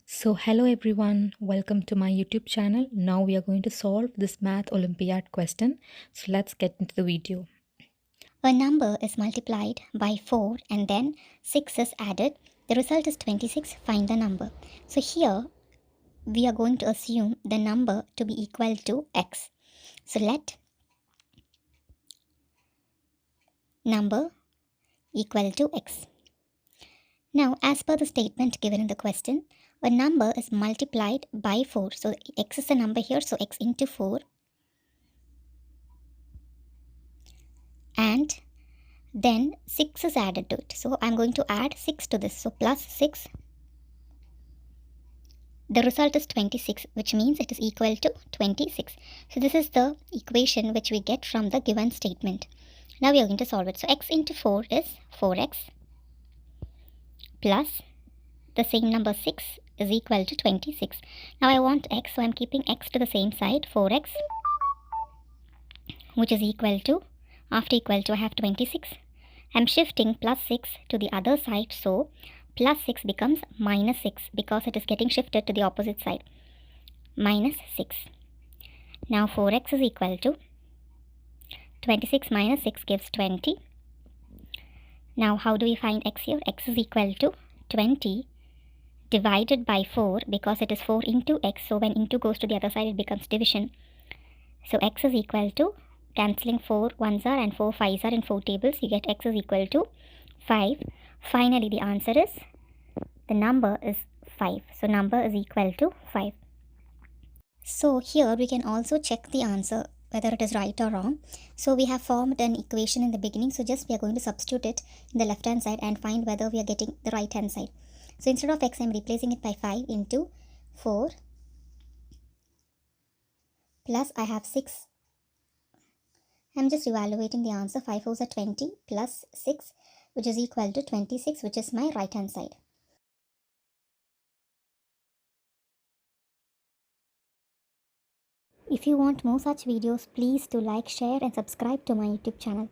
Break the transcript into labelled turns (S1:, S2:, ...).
S1: So, hello everyone, welcome to my YouTube channel. Now we are going to solve this Math Olympiad question. So, let's get into the video.
S2: A number is multiplied by 4 and then 6 is added. The result is 26. Find the number. So here we are going to assume the number to be equal to x. So let number equal to x. Now as per the statement given in the question, a number is multiplied by 4. So x is the number here, so x into 4, and then 6 is added to it. So I'm going to add 6 to this. So plus 6. The result is 26, which means it is equal to 26. So this is the equation which we get from the given statement. Now we are going to solve it. So x into 4 is 4x plus the same number 6 is equal to 26. Now I want x, so I'm keeping x to the same side, 4x, which is equal to, after equal to I have 26. I'm shifting plus 6 to the other side, so plus 6 becomes minus 6 because it is getting shifted to the opposite side. Minus 6. Now 4x is equal to 26 minus 6 gives 20. Now how do we find x here? X is equal to 20 divided by 4 because it is 4 into x. So when into goes to the other side, it becomes division. So x is equal to, cancelling 4 ones are and 4 fives are in 4 tables, you get x is equal to 5. Finally, the answer is, the number is 5. So number is equal to 5. So here we can also check the answer whether it is right or wrong. So we have formed an equation in the beginning. So just we are going to substitute it in the left hand side and find whether we are getting the right hand side. So instead of x, I am replacing it by 5 into 4 plus I have 6. I am just evaluating the answer. 5 4s are 20 plus 6, which is equal to 26, which is my right hand side. If you want more such videos, please do like, share and subscribe to my YouTube channel.